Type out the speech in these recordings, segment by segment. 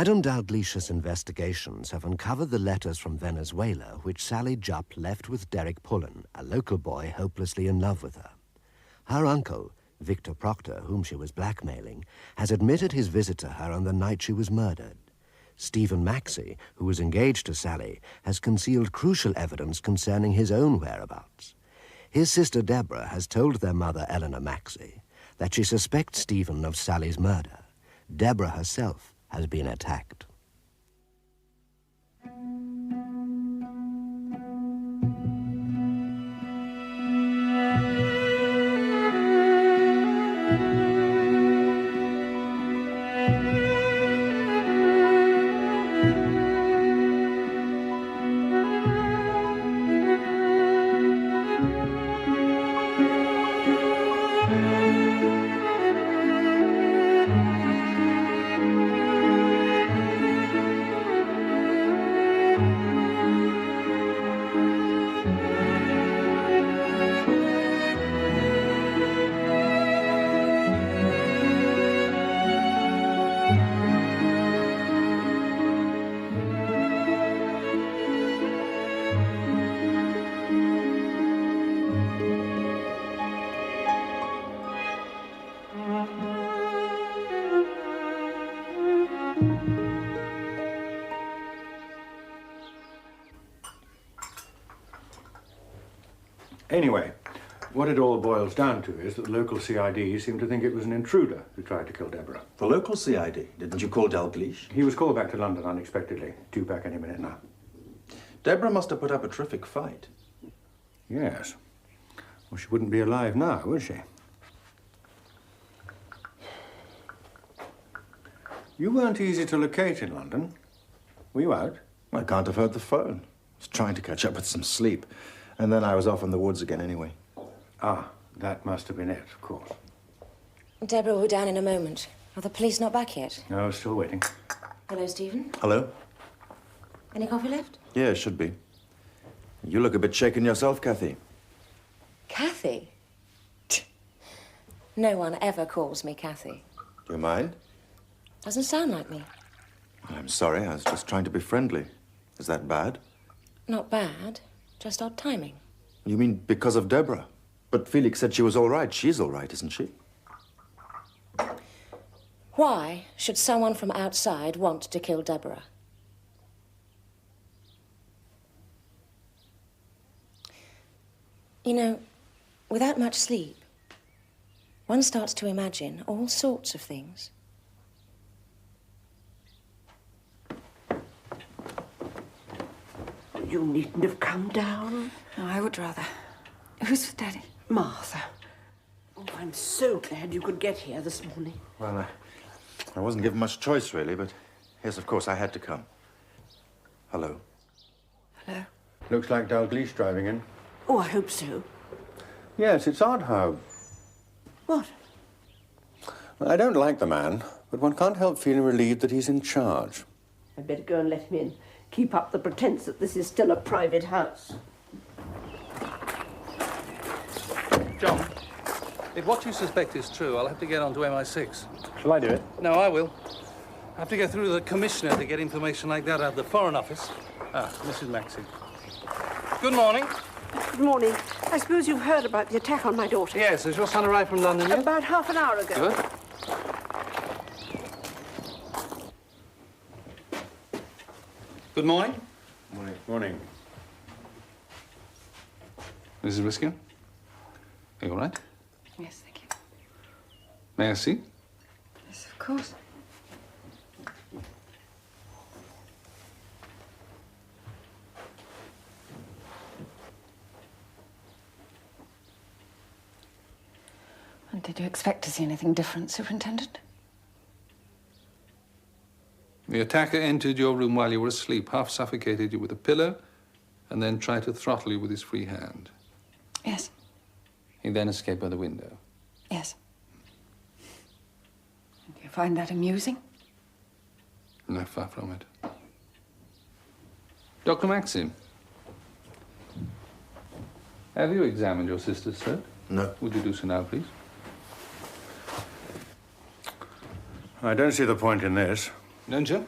Madame Dalglish's investigations have uncovered the letters from Venezuela which Sally Jupp left with Derek Pullen, a local boy hopelessly in love with her. Her uncle, Victor Proctor, whom she was blackmailing, has admitted his visit to her on the night she was murdered. Stephen Maxi, who was engaged to Sally, has concealed crucial evidence concerning his own whereabouts. His sister Deborah has told their mother, Eleanor Maxi, that she suspects Stephen of Sally's murder. Deborah herself has been attacked. Anyway, what it all boils down to is that the local CID seemed to think it was an intruder who tried to kill Deborah. The local CID? Didn't you call Dalgliesh? He was called back to London unexpectedly. Due back any minute now. Deborah must have put up a terrific fight. Yes. Well, she wouldn't be alive now, would she? You weren't easy to locate in London. Were you out? I can't have heard the phone. I was trying to catch up with some sleep. And then I was off in the woods again anyway. Ah, that must have been it, of course. Deborah will be down in a moment. Are the police not back yet? No, still waiting. Hello, Stephen. Hello? Any coffee left? Yeah, it should be. You look a bit shaken yourself, Kathy. Kathy? No one ever calls me Kathy. Do you mind? Doesn't sound like me. I'm sorry, I was just trying to be friendly. Is that bad? Not bad. Just odd timing. You mean because of Deborah? But Felix said she was all right. She's all right, isn't she? Why should someone from outside want to kill Deborah? You know, without much sleep, one starts to imagine all sorts of things. You needn't have come down. No, I would rather. Who's with Daddy? Martha. Oh, I'm so glad you could get here this morning. Well, I wasn't given much choice, really, but yes, of course, I had to come. Hello. Hello. Looks like Dalgliesh driving in. Oh, I hope so. Yes, it's odd how... What? Well, I don't like the man, but one can't help feeling relieved that he's in charge. I'd better go and let him in. Keep up the pretense that this is still a private house. John, if what you suspect is true, I'll have to get on to MI6. Shall I do it? No, I will. I have to go through the commissioner to get information like that out of the Foreign Office. Ah, Mrs. Maxi. Good morning. Good morning. I suppose you've heard about the attack on my daughter? Yes, has your son arrived from London yet? About half an hour ago. Good. Good morning. Morning. Morning. Mrs. Riskin? Are you all right? Yes, thank you. May I see? Yes, of course. And did you expect to see anything different, Superintendent? The attacker entered your room while you were asleep, half suffocated you with a pillow, and then tried to throttle you with his free hand. Yes. He then escaped by the window. Yes. Do you find that amusing? No, far from it. Dr. Maxi, have you examined your sister's throat? No. Would you do so now, please? I don't see the point in this. Don't you?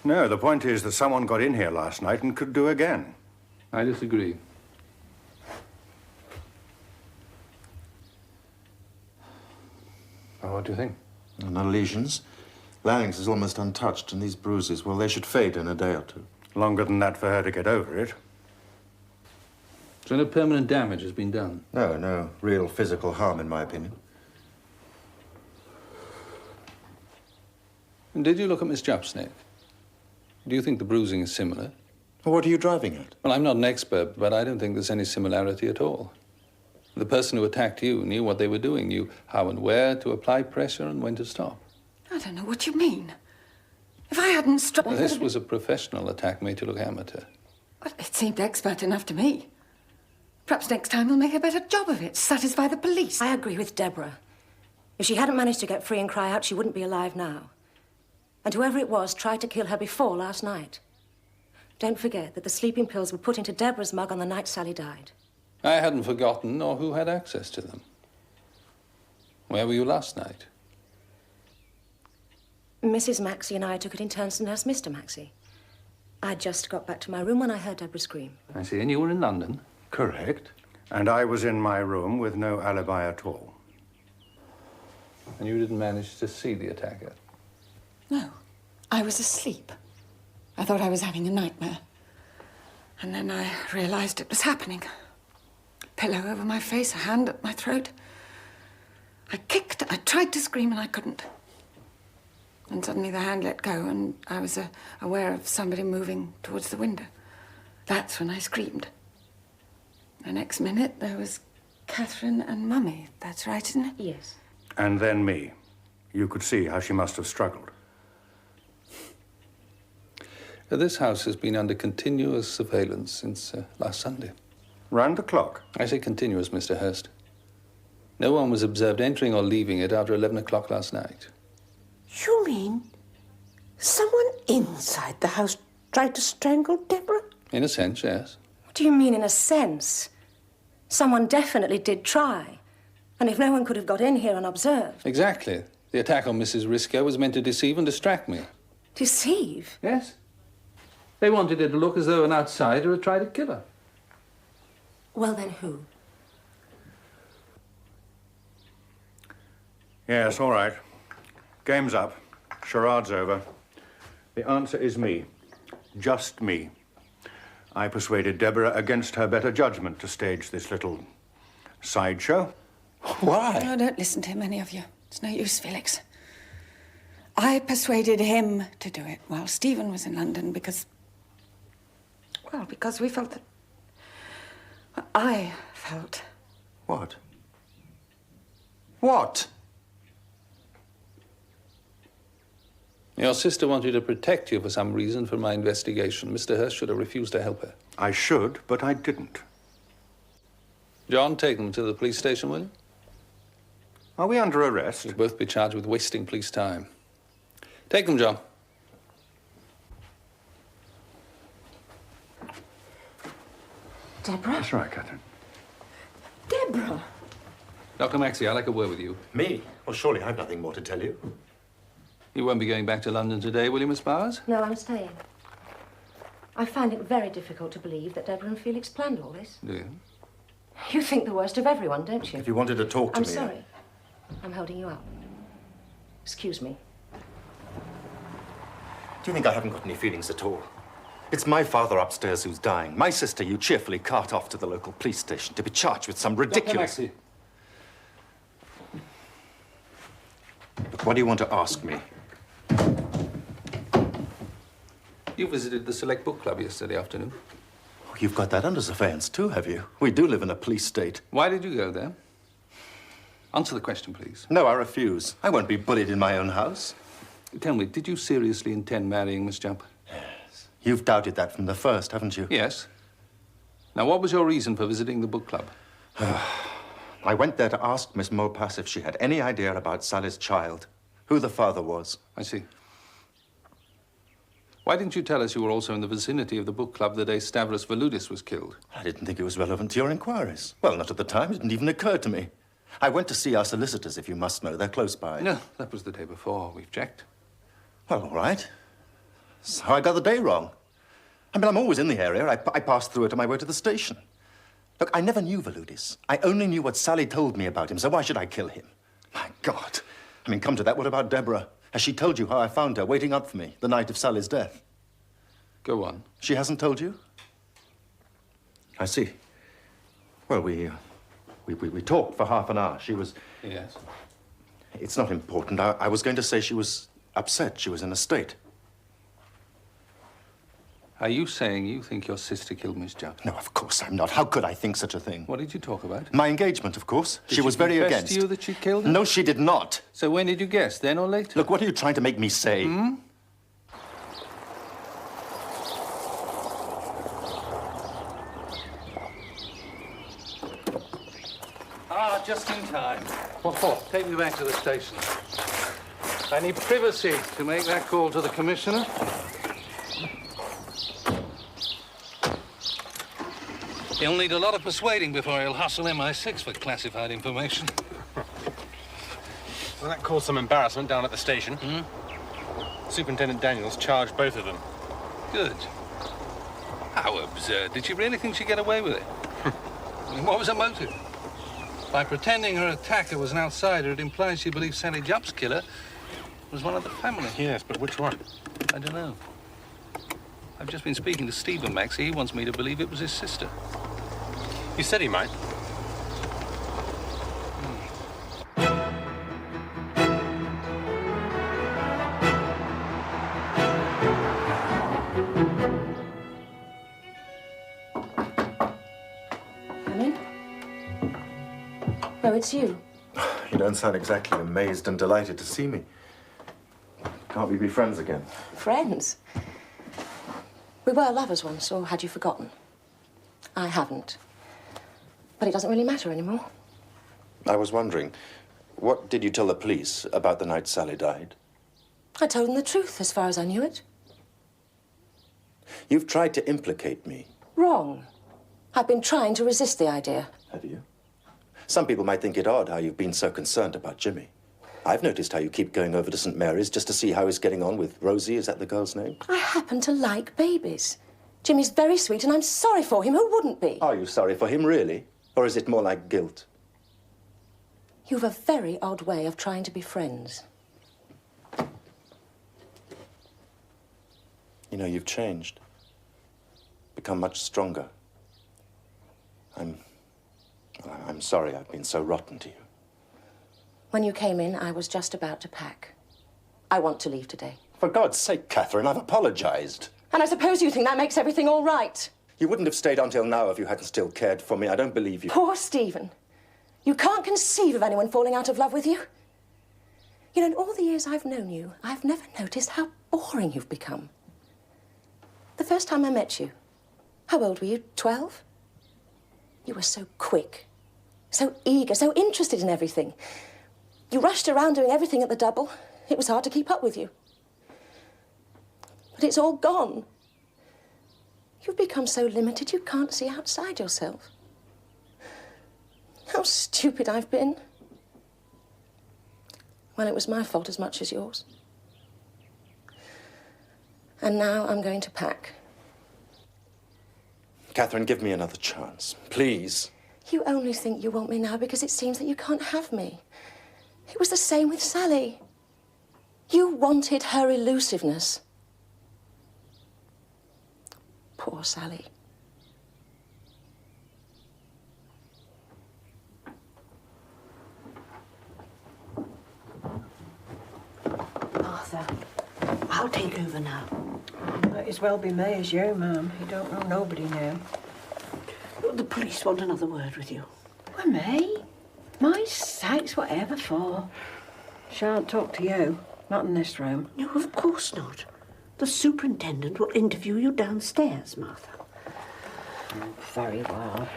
No, the point is that someone got in here last night and could do again. I disagree. Well, what do you think? No lesions. Lanning's is almost untouched, and these bruises, well, they should fade in a day or two. Longer than that for her to get over it. So no permanent damage has been done? No real physical harm, in my opinion. And did you look at Miss Jupp's neck? Do you think the bruising is similar? Well, what are you driving at? Well, I'm not an expert, but I don't think there's any similarity at all. The person who attacked you knew what they were doing, knew how and where to apply pressure and when to stop. I don't know what you mean. If I hadn't struck... Well, this was a professional attack made to look amateur. Well, it seemed expert enough to me. Perhaps next time we'll make a better job of it, satisfy the police. I agree with Deborah. If she hadn't managed to get free and cry out, she wouldn't be alive now. And whoever it was tried to kill her before last night. Don't forget that the sleeping pills were put into Deborah's mug on the night Sally died. I hadn't forgotten or who had access to them. Where were you last night? Mrs. Maxi and I took it in turns to nurse Mr. Maxi. I just got back to my room when I heard Deborah scream. I see. And you were in London? Correct. And I was in my room with no alibi at all. And you didn't manage to see the attacker? No, I was asleep. I thought I was having a nightmare. And then I realized it was happening. A pillow over my face, a hand at my throat. I kicked, I tried to scream, and I couldn't. And suddenly the hand let go, and I was aware of somebody moving towards the window. That's when I screamed. The next minute, there was Catherine and Mummy. That's right, isn't it? Yes. And then me. You could see how she must have struggled. This house has been under continuous surveillance since last Sunday. Round the clock? I say continuous, Mr. Hurst. No one was observed entering or leaving it after 11 o'clock last night. You mean someone inside the house tried to strangle Deborah? In a sense, yes. What do you mean, in a sense? Someone definitely did try. And if no one could have got in here unobserved... Exactly. The attack on Mrs. Risco was meant to deceive and distract me. Deceive? Yes. They wanted it to look as though an outsider had tried to kill her. Well, then who? Yes, all right. Game's up. Charade's over. The answer is me. Just me. I persuaded Deborah against her better judgment to stage this little sideshow. Why? No, don't listen to him, any of you. It's no use, Felix. I persuaded him to do it while Stephen was in London because... Well, because we felt that... Well, I felt... What? What? Your sister wanted to protect you for some reason from my investigation. Mr. Hurst should have refused to help her. I should, but I didn't. John, take them to the police station, will you? Are we under arrest? You'll both be charged with wasting police time. Take them, John. Deborah? That's right, Catherine. Deborah! Dr. Maxi, I'd like a word with you. Me? Well, surely I've nothing more to tell you. You won't be going back to London today, will you, Miss Bowers? No, I'm staying. I find it very difficult to believe that Deborah and Felix planned all this. Do you? You think the worst of everyone, don't you? If you wanted to talk to I'm me... sorry. I'm holding you up. Excuse me. Do you think I haven't got any feelings at all? It's my father upstairs who's dying. My sister you cheerfully cart off to the local police station to be charged with some ridiculous... Dr. Maxi. But what do you want to ask me? You visited the Select Book Club yesterday afternoon. Oh, you've got that under surveillance too, have you? We do live in a police state. Why did you go there? Answer the question, please. No, I refuse. I won't be bullied in my own house. Tell me, did you seriously intend marrying Miss Jump? Yes. You've doubted that from the first, haven't you? Yes. Now, what was your reason for visiting the book club? I went there to ask Miss Mopas if she had any idea about Sally's child, who the father was. I see. Why didn't you tell us you were also in the vicinity of the book club the day Stavros Voulidis was killed? I didn't think it was relevant to your inquiries. Well, not at the time. It didn't even occur to me. I went to see our solicitors, if you must know. They're close by. No, that was the day before. We've checked. Well, all right. So I got the day wrong. I mean, I'm always in the area. I passed through it on my way to the station. Look, I never knew Vouludis. I only knew what Sally told me about him, so why should I kill him? My God. I mean, come to that, what about Deborah? Has she told you how I found her waiting up for me the night of Sally's death? Go on. She hasn't told you? I see. Well, we talked for half an hour. She was... Yes. It's not important. I was going to say she was upset. She was in a state. Are you saying you think your sister killed Miss Jupp? No, of course I'm not. How could I think such a thing? What did you talk about? My engagement, of course. She was very confess against. to you that she killed her? No, she did not. So when did you guess, then or later? Look, what are you trying to make me say? Ah, just in time. What for? Take me back to the station. I need privacy to make that call to the commissioner. He'll need a lot of persuading before he'll hustle MI6 for classified information. Well, that caused some embarrassment down at the station. Superintendent Daniels charged both of them. Good. How absurd. Did she really think she'd get away with it? I mean, what was her motive? By pretending her attacker was an outsider, it implies she believed Sally Jupp's killer was one of the family. Yes, but which one? I don't know. I've just been speaking to Stephen, Maxi. He wants me to believe it was his sister. You said he might. Come in. Oh, it's you. You don't sound exactly amazed and delighted to see me. Can't we be friends again? Friends? We were lovers once, or had you forgotten? I haven't. But it doesn't really matter anymore. I was wondering, what did you tell the police about the night Sally died? I told them the truth, as far as I knew it. You've tried to implicate me. Wrong. I've been trying to resist the idea. Have you? Some people might think it odd how you've been so concerned about Jimmy. I've noticed how you keep going over to St. Mary's just to see how he's getting on with Rosie. Is that the girl's name? I happen to like babies. Jimmy's very sweet, and I'm sorry for him. Who wouldn't be? Are you sorry for him, really? Or is it more like guilt? You've a very odd way of trying to be friends. You know, you've changed. Become much stronger. I'm sorry I've been so rotten to you. When you came in, I was just about to pack. I want to leave today. For God's sake, Catherine, I've apologized. And I suppose you think that makes everything all right. You wouldn't have stayed until now if you hadn't still cared for me. I don't believe you. Poor Stephen. You can't conceive of anyone falling out of love with you. You know, in all the years I've known you, I've never noticed how boring you've become. The first time I met you, how old were you? 12? You were so quick, so eager, so interested in everything. You rushed around doing everything at the double. It was hard to keep up with you. But it's all gone. You've become so limited you can't see outside yourself. How stupid I've been. Well, it was my fault as much as yours. And now I'm going to pack. Catherine, give me another chance, please. You only think you want me now because it seems that you can't have me. It was the same with Sally. You wanted her elusiveness. Poor Sally. Martha, I'll take over now. Might as well be me as you, Mum. You don't know nobody now. The police want another word with you. Well, me? My sakes, whatever for? Shan't talk to you. Not in this room. No, of course not. The superintendent will interview you downstairs, Martha. Very well.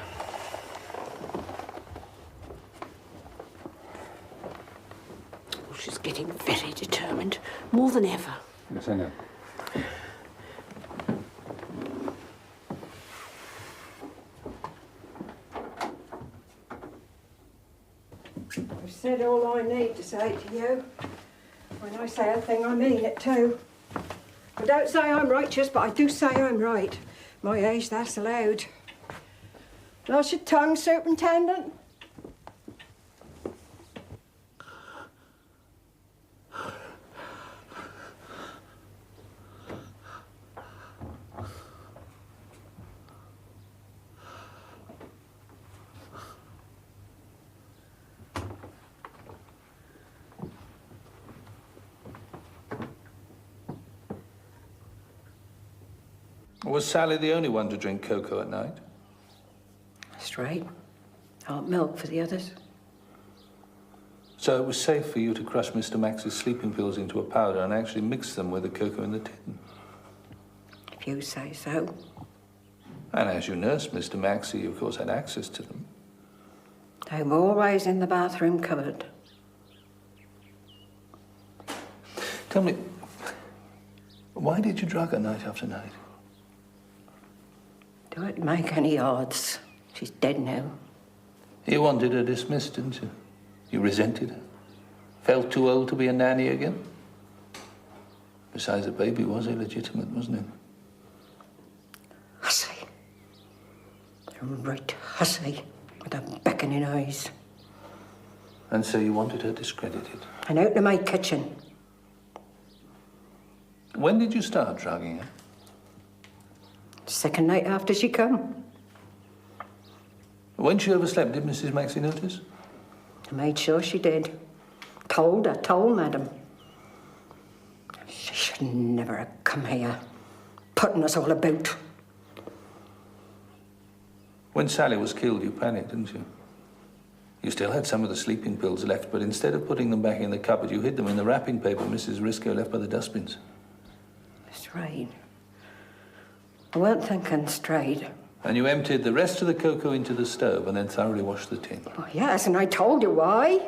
Oh, she's getting very determined, more than ever. Yes, I know. I've said all I need to say to you. When I say a thing, I mean it too. I don't say I'm righteous, but I do say I'm right. My age, that's allowed. Lost your tongue, Superintendent? Was Sally the only one to drink cocoa at night? That's right. Hot milk for the others. So it was safe for you to crush Mr. Maxi's sleeping pills into a powder and actually mix them with the cocoa in the tin? If you say so. And as you nursed Mr. Maxi, you of course had access to them. They were always in the bathroom cupboard. Tell me, why did you drug her night after night? Do it make any odds? She's dead now. You wanted her dismissed, didn't you? You resented her. Felt too old to be a nanny again? Besides, the baby was illegitimate, wasn't it? Hussy. A right hussy with her beckoning eyes. And so you wanted her discredited? And out of my kitchen. When did you start drugging her? Second night after she come. When she overslept, did Mrs. Maxi notice? I made sure she did. Told madam. She should never have come here, putting us all about. When Sally was killed, you panicked, didn't you? You still had some of the sleeping pills left, but instead of putting them back in the cupboard, you hid them in the wrapping paper Mrs. Risco left by the dustbins. That's right. I weren't thinking straight. And you emptied the rest of the cocoa into the stove and then thoroughly washed the tin. Oh, yes, and I told you why.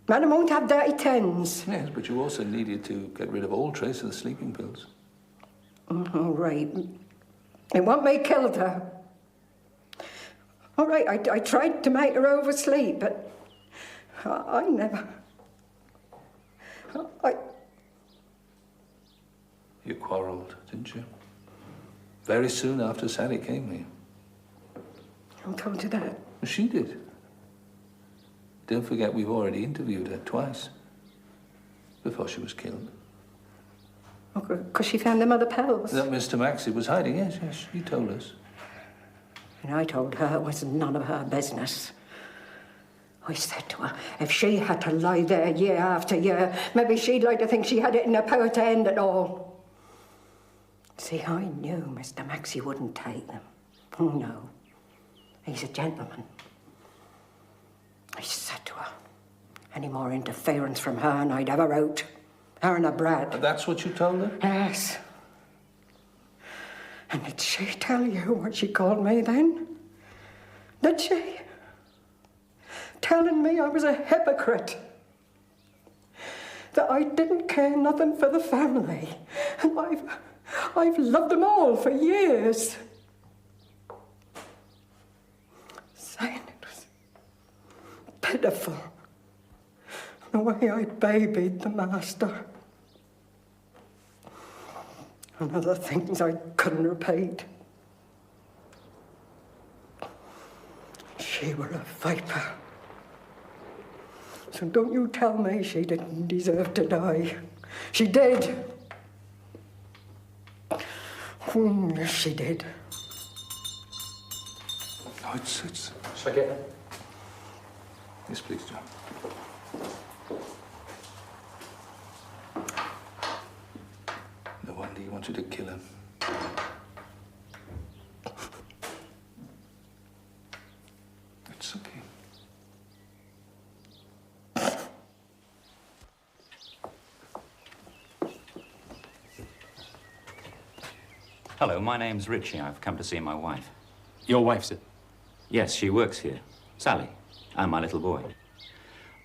Madam won't have dirty tins. Yes, but you also needed to get rid of all trace of the sleeping pills. All right. It wasn't me killed her. All right, I tried to make her oversleep, but I never... You quarrelled, didn't you? Very soon after Sally came here. Who told you that? She did. Don't forget, we've already interviewed her twice before she was killed. Because she found them other pills. That Mr. Maxi was hiding, yes, she told us. And I told her it was none of her business. I said to her, if she had to lie there year after year, maybe she'd like to think she had it in her power to end it all. See, I knew Mr. Maxi wouldn't take them. Oh, no. He's a gentleman. I said to her, any more interference from her and I'd have her out. Her and her brat. That's what you told her? Yes. And did she tell you what she called me then? Did she? Telling me I was a hypocrite. That I didn't care nothing for the family. And I've loved them all for years. Saying it was pitiful. The way I babied the master. And other things I couldn't repeat. She were a viper. So don't you tell me she didn't deserve to die. She did. Yes, she did. Oh, it's... Shall I get her? Yes, please, John. No wonder you wanted to kill him. It's okay. Hello, my name's Richie. I've come to see my wife. Your wife, sir? Yes, she works here. Sally. And my little boy.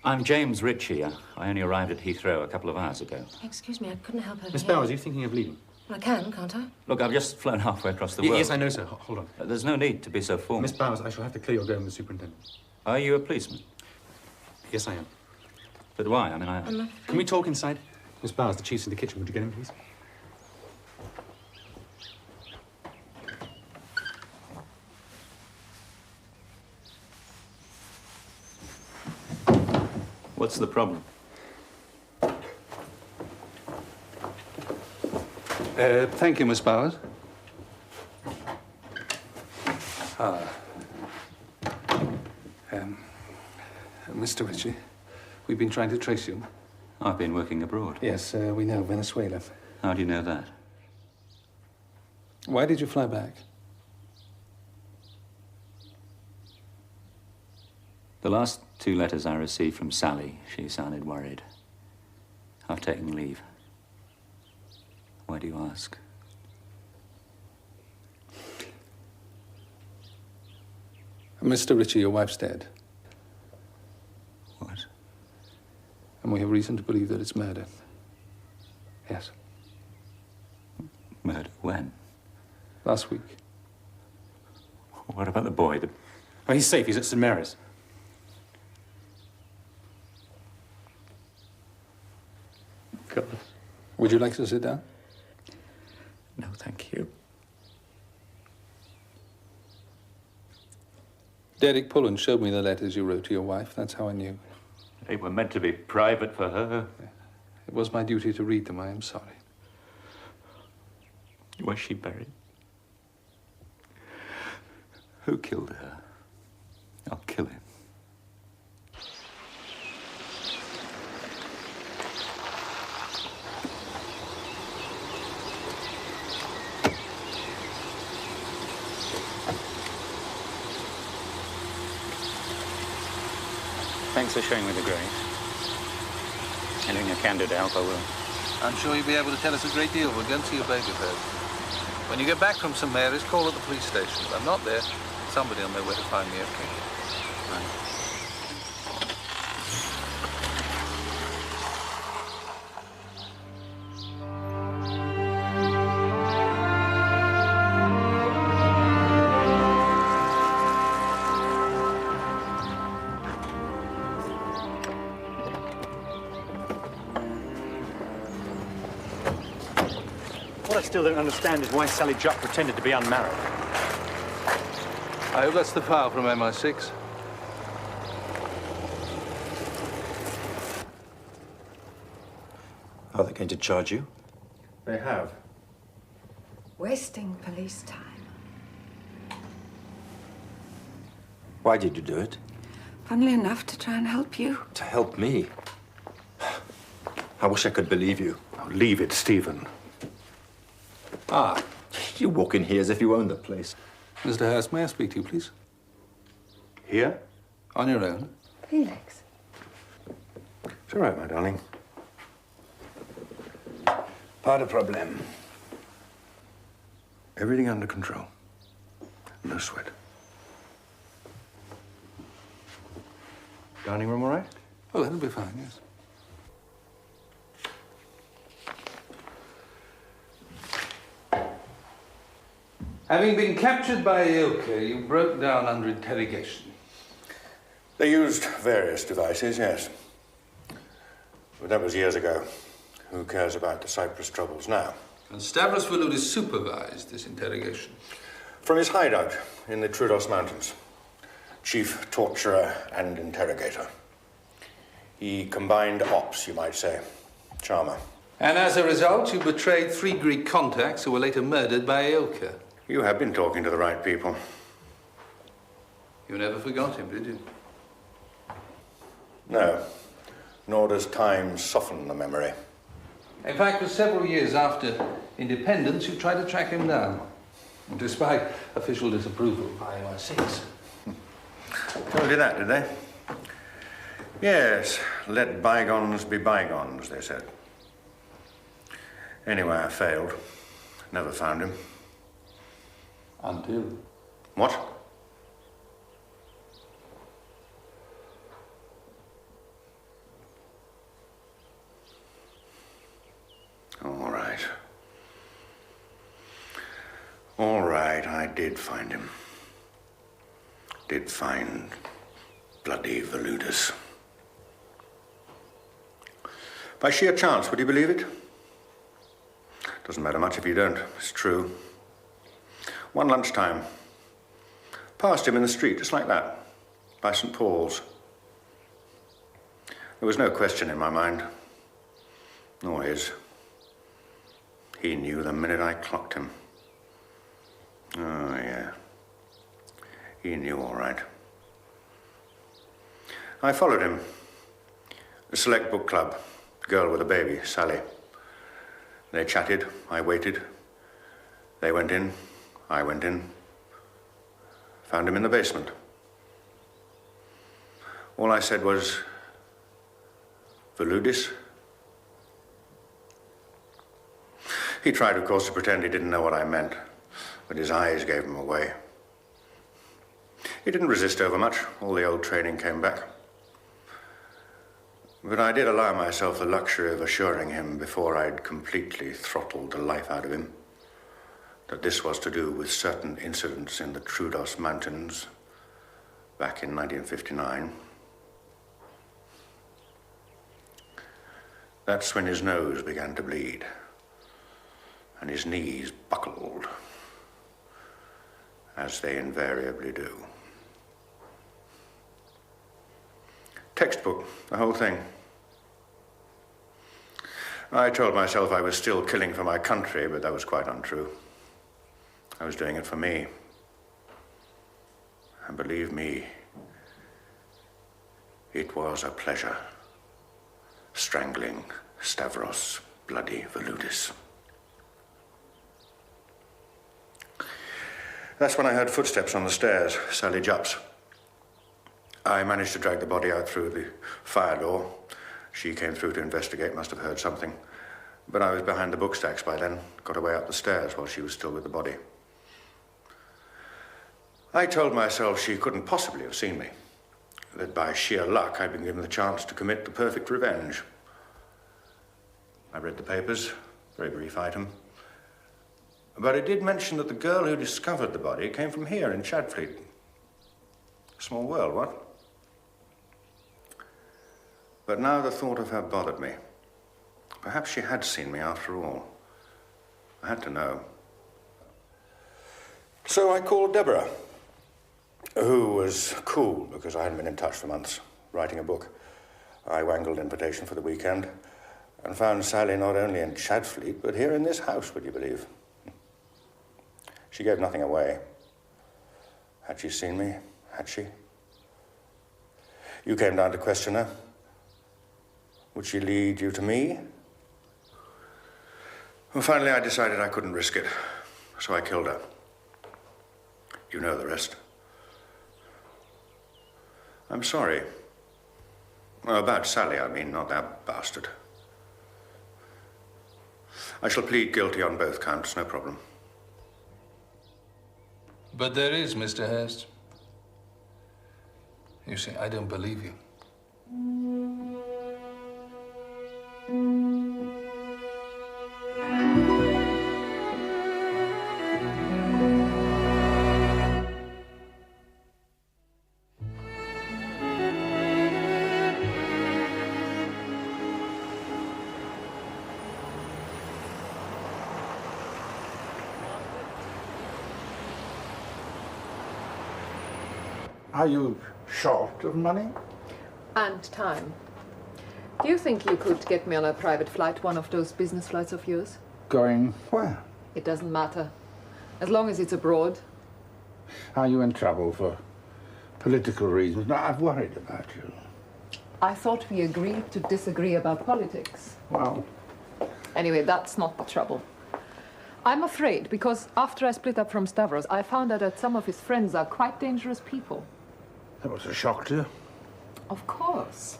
I'm James Richie. I only arrived at Heathrow a couple of hours ago. Excuse me, I couldn't help her. Miss Bowers, are you thinking of leaving? I can, can't I? Look, I've just flown halfway across the world. Yes, I know, sir. Hold on. There's no need to be so formal. Miss Bowers, I shall have to clear your going with the superintendent. Are you a policeman? Yes, I am. But why? I mean, Can we talk inside? Miss Bowers, the chief's in the kitchen. Would you get him, please? What's the problem? Thank you, Miss Bowers. Mr. Richie, we've been trying to trace you. I've been working abroad. Yes, we know Venezuela. How do you know that? Why did you fly back? The last 2 letters I received from Sally, she sounded worried. I've taken leave. Why do you ask? Mr. Richie, your wife's dead. What? And we have reason to believe that it's murder. Yes. Murder? When? Last week. What about the boy? Oh, he's safe. He's at St. Mary's. God. Would you like to sit down? No, thank you. Derek Pullen showed me the letters you wrote to your wife. That's how I knew. They were meant to be private for her. It was my duty to read them. I am sorry. Was she buried? Who killed her? I'll kill him. Thanks for showing me the grave. Anything I can do to help, I will. I'm sure you'll be able to tell us a great deal. We're going to see your baby first. When you get back from St. Mary's, call at the police station. If I'm not there, somebody will know where to find me, okay? Right. What I still don't understand is why Sally Jupp pretended to be unmarried. I hope that's the file from MI6. Are they going to charge you? They have. Wasting police time. Why did you do it? Funnily enough, to try and help you. To help me. I wish I could believe you. Oh, leave it, Stephen. Ah, you walk in here as if you own the place. Mr. Hurst, may I speak to you, please? Here? On your own. Felix. It's all right, my darling. Pas de problème. Everything under control. No sweat. Dining room all right? Oh, that'll be fine, yes. Having been captured by Aoka, you broke down under interrogation. They used various devices, yes. But that was years ago. Who cares about the Cyprus troubles now? And Stavros Voulidis supervised this interrogation. From his hideout in the Troodos Mountains. Chief torturer and interrogator. He combined ops, you might say. Charmer. And as a result, you betrayed 3 Greek contacts who were later murdered by Aoka. You have been talking to the right people. You never forgot him, did you? No. Nor does time soften the memory. In fact, for several years after independence, you tried to track him down. Despite official disapproval by MI6. Told you that, did they? Yes, let bygones be bygones, they said. Anyway, I failed. Never found him. Until? What? All right. All right, I did find him. Did find bloody Voulidis. By sheer chance, would you believe it? Doesn't matter much if you don't. It's true. One lunchtime. Passed him in the street, just like that. By St. Paul's. There was no question in my mind, nor his. He knew the minute I clocked him. Oh, yeah. He knew all right. I followed him. The Select Book Club, girl with a baby, Sally. They chatted, I waited. They went in, I went in. Found him in the basement. All I said was, Veludis? He tried, of course, to pretend he didn't know what I meant, but his eyes gave him away. He didn't resist overmuch. All the old training came back. But I did allow myself the luxury of assuring him before I'd completely throttled the life out of him that this was to do with certain incidents in the Troodos Mountains back in 1959. That's when his nose began to bleed and his knees buckled, as they invariably do. Textbook, the whole thing. I told myself I was still killing for my country, but that was quite untrue. I was doing it for me. And believe me, it was a pleasure, strangling Stavros bloody Veludis. That's when I heard footsteps on the stairs, Sally Jupp's. I managed to drag the body out through the fire door. She came through to investigate, must have heard something. But I was behind the book stacks by then, got away up the stairs while she was still with the body. I told myself she couldn't possibly have seen me, that by sheer luck I'd been given the chance to commit the perfect revenge. I read the papers, very brief item. But it did mention that the girl who discovered the body came from here in Chadfleet. Small world, what? But now the thought of her bothered me. Perhaps she had seen me after all. I had to know. So I called Deborah, who was cool because I hadn't been in touch for months, writing a book. I wangled invitation for the weekend and found Sally not only in Chadfleet, but here in this house, would you believe? She gave nothing away. Had she seen me? Had she? You came down to question her. Would she lead you to me? Well, finally, I decided I couldn't risk it, so I killed her. You know the rest. I'm sorry. Well, about Sally, I mean, not that bastard. I shall plead guilty on both counts, no problem. But there is, Mr. Hurst. You see, I don't believe you. Are you short of money? And time. Do you think you could get me on a private flight, one of those business flights of yours? Going where? It doesn't matter. As long as it's abroad. Are you in trouble for political reasons? No, I've worried about you. I thought we agreed to disagree about politics. Well... Anyway, that's not the trouble. I'm afraid, because after I split up from Stavros, I found out that some of his friends are quite dangerous people. That was a shock to you? Of course.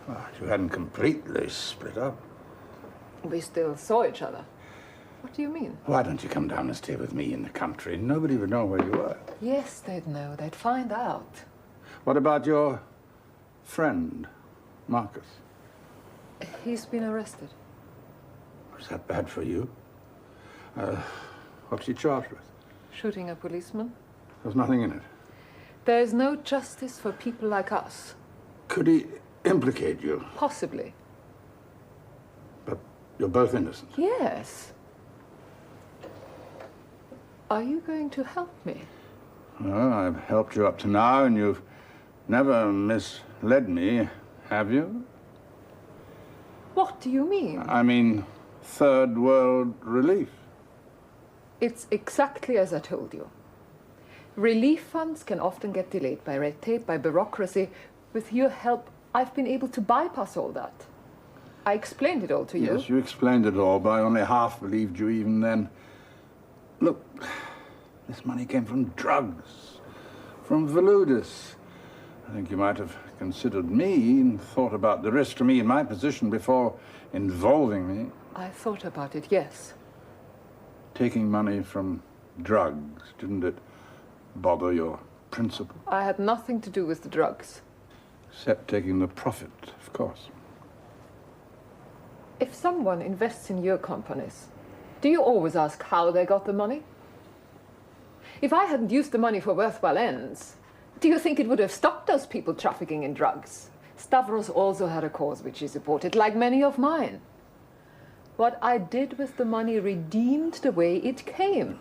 Well, you hadn't completely split up. We still saw each other. What do you mean? Why don't you come down and stay with me in the country? Nobody would know where you were. Yes, they'd know. They'd find out. What about your friend, Marcus? He's been arrested. Was that bad for you? What's he charged with? Shooting a policeman. There's nothing in it. There's no justice for people like us. Could he implicate you? Possibly. But you're both innocent. Yes. Are you going to help me? Well, I've helped you up to now, and you've never misled me, have you? What do you mean? I mean, third world relief. It's exactly as I told you. Relief funds can often get delayed by red tape, by bureaucracy. With your help, I've been able to bypass all that. I explained it all to you. Yes, you explained it all, but I only half believed you even then. Look, this money came from drugs, from Veludis. I think you might have considered me and thought about the risk to me in my position before involving me. I thought about it, yes. Taking money from drugs, didn't it bother your principle? I had nothing to do with the drugs. Except taking the profit, of course. If someone invests in your companies, do you always ask how they got the money? If I hadn't used the money for worthwhile ends, do you think it would have stopped those people trafficking in drugs? Stavros also had a cause which he supported, like many of mine. What I did with the money redeemed the way it came.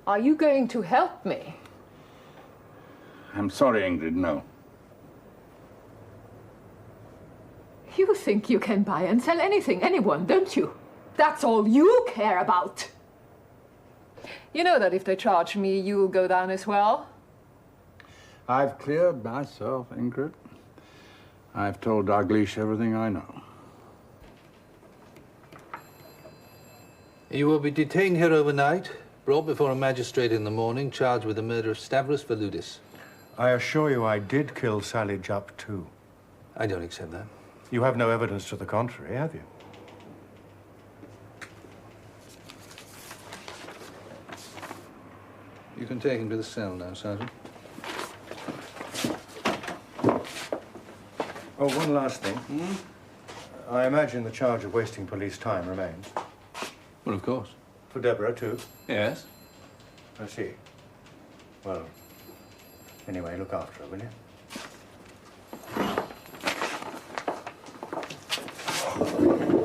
Are you going to help me? I'm sorry, Ingrid, no. You think you can buy and sell anything, anyone, don't you? That's all you care about. You know that if they charge me, you'll go down as well? I've cleared myself, Ingrid. I've told Dalgliesh everything I know. You will be detained here overnight, brought before a magistrate in the morning, charged with the murder of Stavros Veludis. I assure you I did kill Sally Jupp too. I don't accept that. You have no evidence to the contrary, have you? You can take him to the cell now, Sergeant. Oh, one last thing. I imagine the charge of wasting police time remains. Well, of course. For Deborah, too? Yes. I see. Well, anyway, look after her, will you?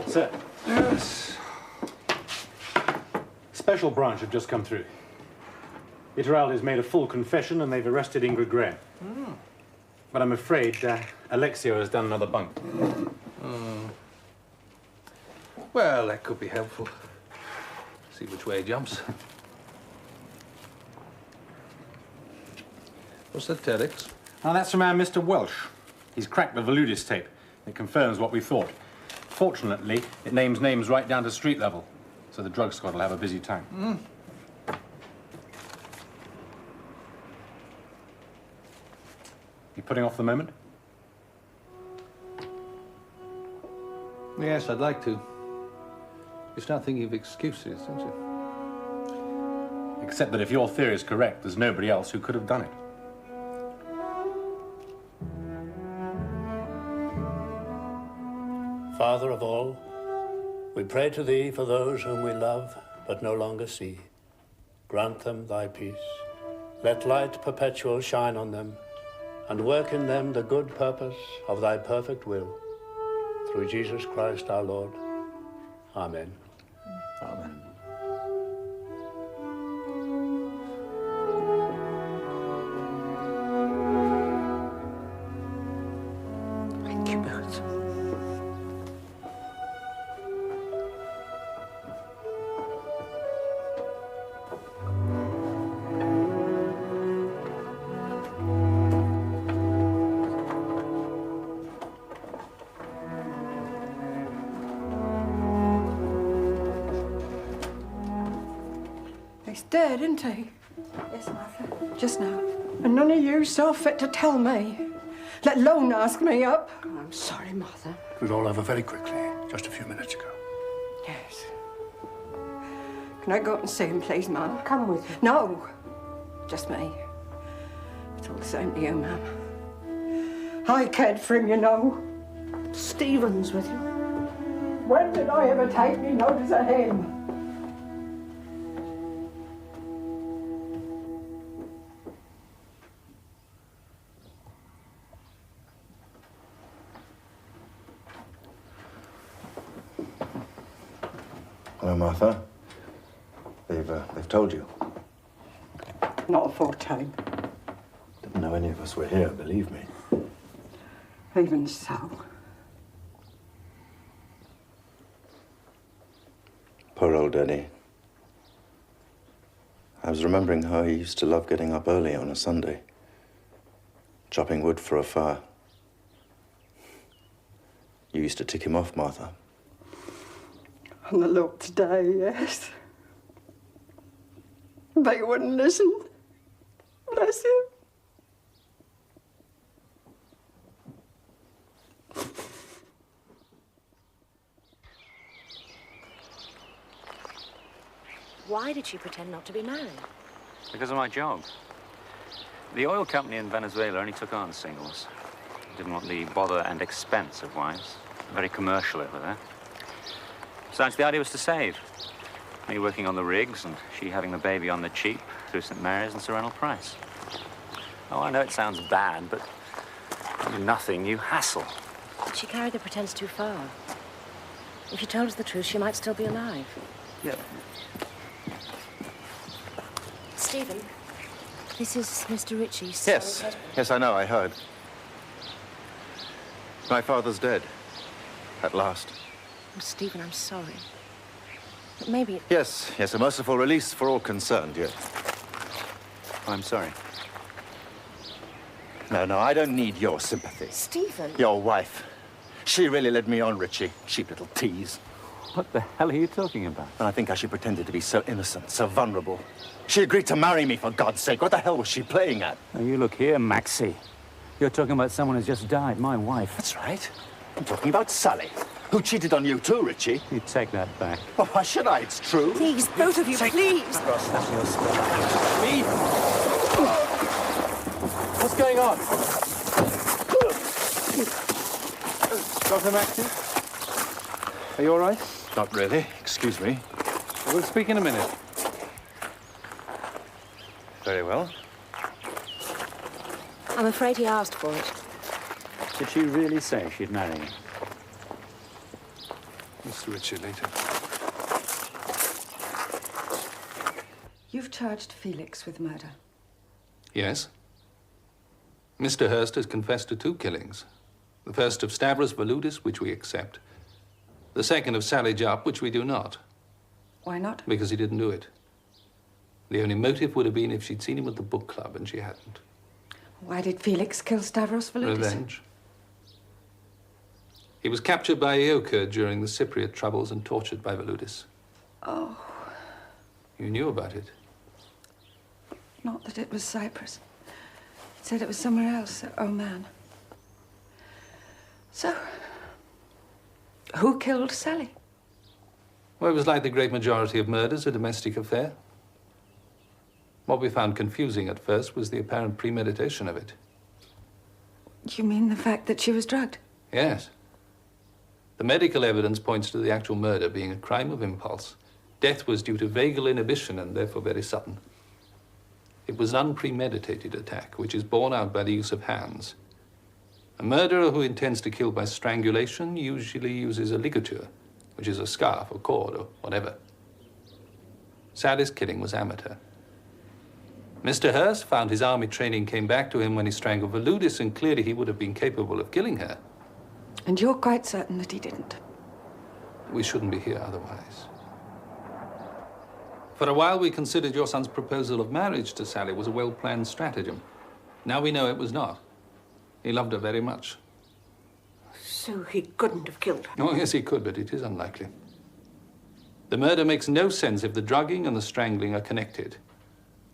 Sir. Yes. Special branch have just come through. Iteraldi has made a full confession and they've arrested Ingrid Graham. But I'm afraid Alexio has done another bunk. Well, that could be helpful. See which way he jumps. What's that telex? Now, that's from our Mr. Welsh. He's cracked the Veludis tape. It confirms what we thought. Fortunately, it names names right down to street level, so the drug squad will have a busy time. You putting off the moment? Yes, I'd like to. You start thinking of excuses, don't you? Except that if your theory is correct, there's nobody else who could have done it. Father of all, we pray to thee for those whom we love but no longer see. Grant them thy peace. Let light perpetual shine on them, and work in them the good purpose of thy perfect will. Through Jesus Christ our Lord. Amen. Amen. Thank you both. He's dead, isn't he? Yes, Martha. Just now. And none of you saw fit to tell me, let alone ask me up. Oh, I'm sorry, Martha. It was all over very quickly, just a few minutes ago. Yes. Can I go up and see him, please, Ma'am? Come with you. No. Just me. It's all the same to you, Ma'am. I cared for him, you know. Stephen's with you. When did I ever take any notice of him? Hello, Martha. They've told you. Not a fortime. Didn't know any of us were here, believe me. Even so. old Daddy. I was remembering how he used to love getting up early on a Sunday, chopping wood for a fire. You used to tick him off, Martha. On the look today, yes. But he wouldn't listen. Bless him. Why did she pretend not to be married? Because of my job. The oil company in Venezuela only took on singles. Didn't want the bother and expense of wives. Very commercial over there. Besides, the idea was to save. Me working on the rigs and she having the baby on the cheap through St. Mary's and Sir Reynold Price. Oh, I know it sounds bad, but you do nothing, you hassle. She carried the pretense too far. If she told us the truth, she might still be alive. Yeah. Stephen, this is Mr. Richie. Yes, yes, I know, I heard. My father's dead. At last. Oh, Stephen, I'm sorry. But maybe... Yes, yes, a merciful release for all concerned, yes. I'm sorry. No, I don't need your sympathy. Stephen! Your wife. She really led me on, Richie. Cheap little tease. What the hell are you talking about? And I think how she pretended to be so innocent, so vulnerable. She agreed to marry me, for God's sake. What the hell was she playing at? Now, you look here, Maxi. You're talking about someone who's just died, my wife. That's right. I'm talking about Sally, who cheated on you too, Richie. You take that back. Well, why should I? It's true. Please, both of you, please. That's your stuff. Me? What's going on? Dr. Maxi? Are you all right? Not really. Excuse me. We'll speak in a minute. Very well. I'm afraid he asked for it. Did she really say she'd marry you? Mr. Richie, later. You've charged Felix with murder. Yes. Mr. Hurst has confessed to 2 killings. The first of Stavros Voulidis, which we accept. The second of Sally Jupp, which we do not. Why not? Because he didn't do it. The only motive would have been if she'd seen him at the book club, and she hadn't. Why did Felix kill Stavros Voulidis? Revenge. He was captured by Ioka during the Cypriot troubles and tortured by Voulidis. Oh. You knew about it. Not that it was Cyprus. It said it was somewhere else, Oman. So, who killed Sally? Well, it was like the great majority of murders, a domestic affair. What we found confusing at first was the apparent premeditation of it. You mean the fact that she was drugged? Yes. The medical evidence points to the actual murder being a crime of impulse. Death was due to vagal inhibition and therefore very sudden. It was an unpremeditated attack, which is borne out by the use of hands. A murderer who intends to kill by strangulation usually uses a ligature, which is a scarf or cord or whatever. Sally's killing was amateur. Mr. Hurst found his army training came back to him when he strangled Voulidis, and clearly he would have been capable of killing her. And you're quite certain that he didn't? We shouldn't be here otherwise. For a while, we considered your son's proposal of marriage to Sally was a well-planned stratagem. Now we know it was not. He loved her very much. So he couldn't have killed her? Oh, yes, he could, but it is unlikely. The murder makes no sense if the drugging and the strangling are connected.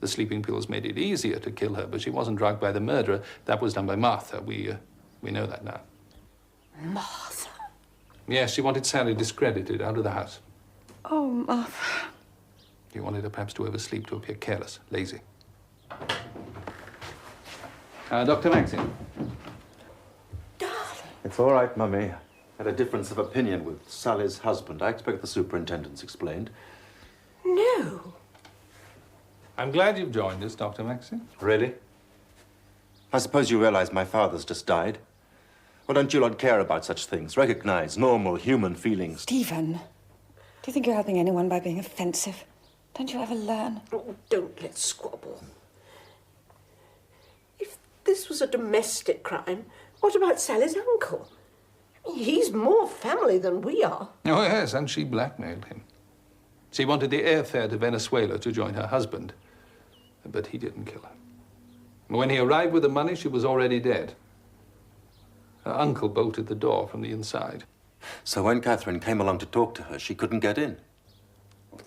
The sleeping pills made it easier to kill her, but she wasn't drugged by the murderer. That was done by Martha. We know that now. Martha? Yes, she wanted Sally discredited out of the house. Oh, Martha. He wanted her perhaps to oversleep, to appear careless, lazy. Dr. Maxi. It's all right, Mummy. Had a difference of opinion with Sally's husband. I expect the superintendent's explained. No. I'm glad you've joined us, Dr. Maxi. Really? I suppose you realize my father's just died. Well, don't you lot care about such things? Recognize normal human feelings. Stephen, do you think you're helping anyone by being offensive? Don't you ever learn? Oh, don't let's squabble. If this was a domestic crime, what about Sally's uncle? He's more family than we are. Oh, yes, and she blackmailed him. She wanted the airfare to Venezuela to join her husband, but he didn't kill her. When he arrived with the money, she was already dead. Her uncle bolted the door from the inside. So when Catherine came along to talk to her, she couldn't get in?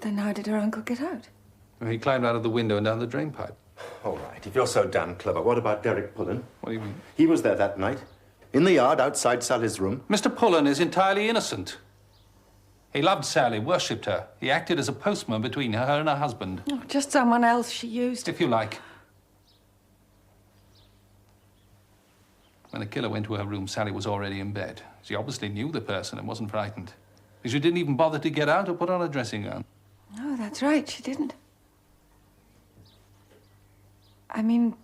Then how did her uncle get out? He climbed out of the window and down the drain pipe. All right, if you're so damn clever, what about Derek Pullen? What do you mean? He was there that night, in the yard outside Sally's room. Mr. Pullen is entirely innocent. He loved Sally, worshipped her. He acted as a postman between her and her husband. Oh, just someone else she used. If you like. When the killer went to her room, Sally was already in bed. She obviously knew the person and wasn't frightened. She didn't even bother to get out or put on a dressing gown. No, that's right, she didn't. I mean,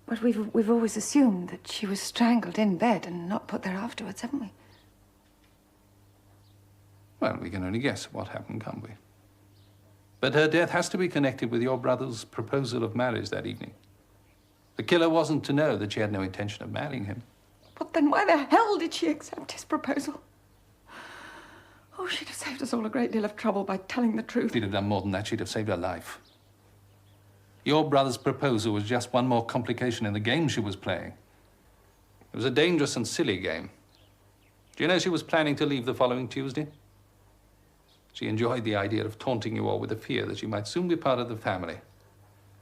but we've always assumed that she was strangled in bed and not put there afterwards, haven't we? Well, we can only guess what happened, can't we? But her death has to be connected with your brother's proposal of marriage that evening. The killer wasn't to know that she had no intention of marrying him. But then why the hell did she accept his proposal? Oh, she'd have saved us all a great deal of trouble by telling the truth. She'd have done more than that. She'd have saved her life. Your brother's proposal was just one more complication in the game she was playing. It was a dangerous and silly game. Do you know she was planning to leave the following Tuesday? She enjoyed the idea of taunting you all with the fear that she might soon be part of the family.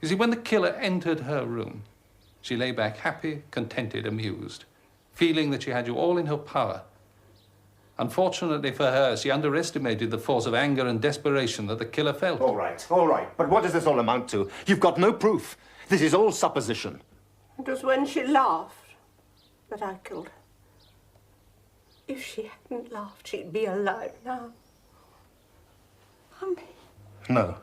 You see, when the killer entered her room, she lay back happy, contented, amused, feeling that she had you all in her power. Unfortunately for her, she underestimated the force of anger and desperation that the killer felt. All right. But what does this all amount to? You've got no proof. This is all supposition. It was when she laughed that I killed her. If she hadn't laughed, she'd be alive now. Mummy. No.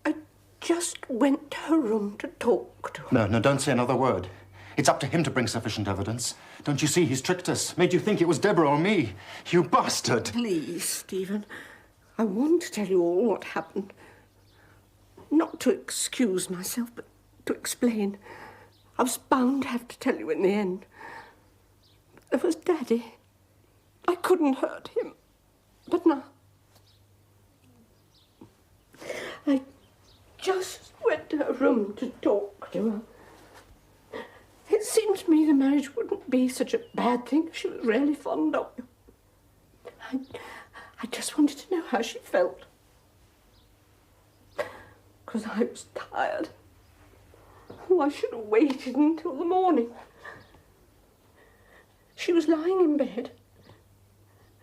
I just went to her room to talk to her. No, don't say another word. It's up to him to bring sufficient evidence. Don't you see he's tricked us? Made you think it was Deborah or me. You bastard! Please, Stephen. I want to tell you all what happened. Not to excuse myself, but to explain. I was bound to have to tell you in the end. There was Daddy. I couldn't hurt him. But now... I just went to her room to talk to her. It seemed to me the marriage wouldn't be such a bad thing if she was really fond of you. I just wanted to know how she felt. Because I was tired. Oh, I should have waited until the morning. She was lying in bed.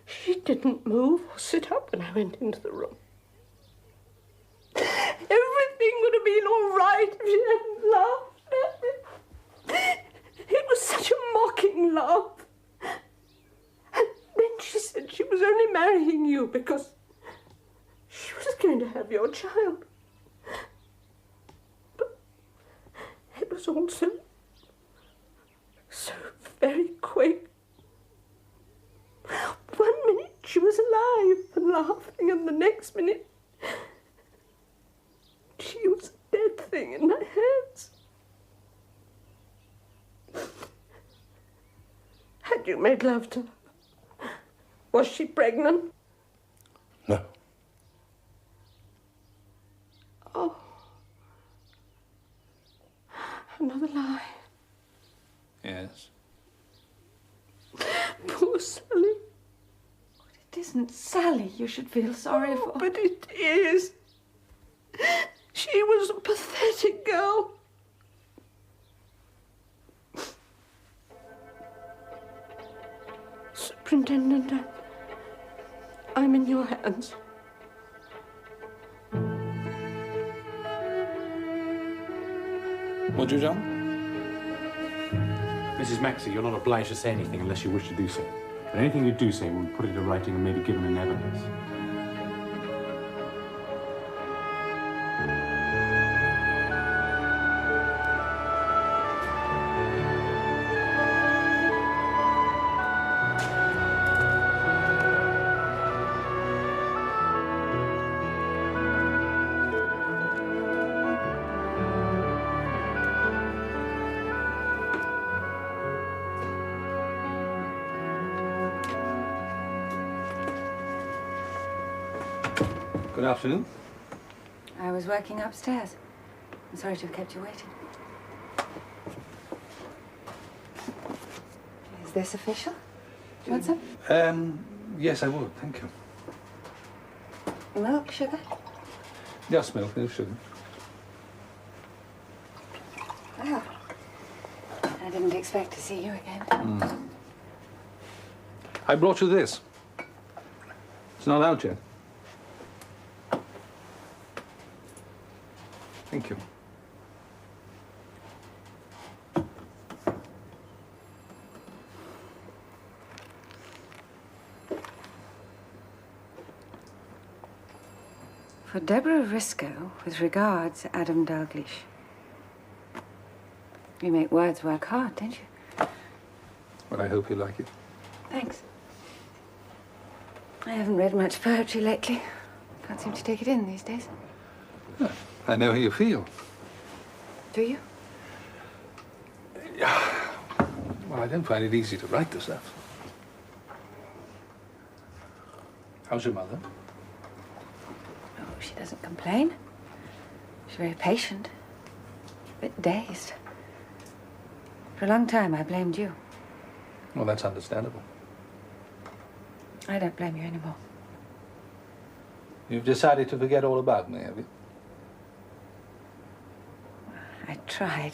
She didn't move or sit up when I went into the room. Everything would have been all right if she hadn't laughed at me. It was such a mocking laugh. And then she said she was only marrying you because she was going to have your child. But it was all so very quick. 1 minute she was alive and laughing, and the next minute she was a dead thing in my hands. Had you made love to her? Was she pregnant? No. Oh. Another lie. Yes. Poor Sally. It isn't Sally you should feel sorry for. But it is. She was a pathetic girl. Superintendent, I'm in your hands. Would you, John? Mrs. Maxi, you're not obliged to say anything unless you wish to do so. But anything you do say will be put into writing and maybe given in evidence. Good afternoon. I was working upstairs. I'm sorry to have kept you waiting. Is this official? Want some? Yes, I would. Thank you. Milk, sugar? Just milk, no sugar. Well, I didn't expect to see you again. I brought you this. It's not out yet. Thank you. For Deborah Risco, with regards, Adam Dalgliesh. You make words work hard, don't you? Well, I hope you like it. Thanks. I haven't read much poetry lately. Can't seem to take it in these days. I know how you feel. Do you? Well, I don't find it easy to write the stuff. How's your mother? Oh, she doesn't complain. She's very patient. A bit dazed. For a long time, I blamed you. Well, that's understandable. I don't blame you anymore. You've decided to forget all about me, have you? I tried.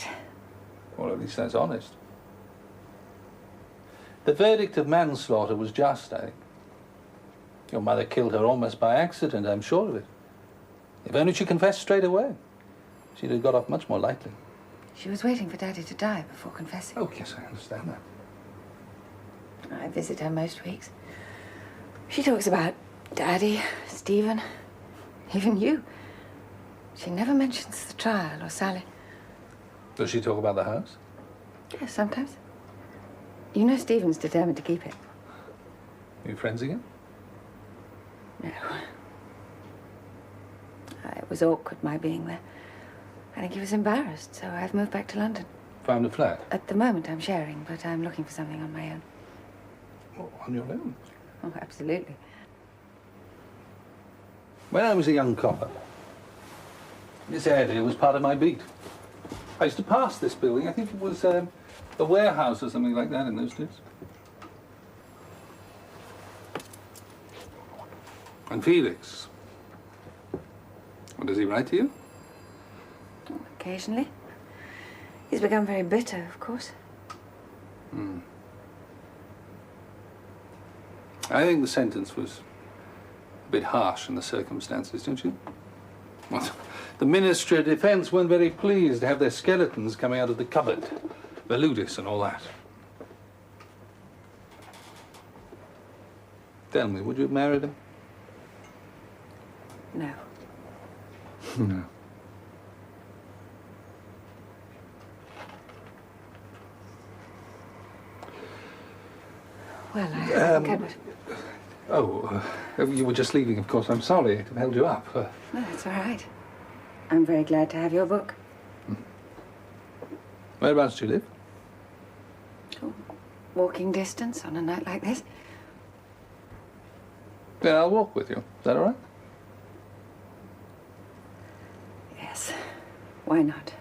Well, at least that's honest. The verdict of manslaughter was just, I think. Your mother killed her almost by accident, I'm sure of it. If only she confessed straight away, she'd have got off much more lightly. She was waiting for Daddy to die before confessing. Oh, yes, I understand that. I visit her most weeks. She talks about Daddy, Stephen, even you. She never mentions the trial or Sally. Does she talk about the house? Yes, sometimes. You know Stephen's determined to keep it. Are you friends again? No. It was awkward, my being there. I think he was embarrassed, so I've moved back to London. Found a flat? At the moment, I'm sharing, but I'm looking for something on my own. Oh, on your own? Oh, absolutely. When I was a young copper, this area was part of my beat. I used to pass this building. I think it was a warehouse or something like that in those days. And Felix. What, does he write to you? Occasionally. He's become very bitter, of course. I think the sentence was a bit harsh in the circumstances, don't you? Well, the Ministry of Defence weren't very pleased to have their skeletons coming out of the cupboard. Veludis and all that. Tell me, would you have married him? No. No. Well, I think I would. Oh, you were just leaving, of course. I'm sorry to have held you up. No, that's all right. I'm very glad to have your book. Whereabouts do you live? Oh, walking distance on a night like this. Then I'll walk with you. Is that all right? Yes. Why not?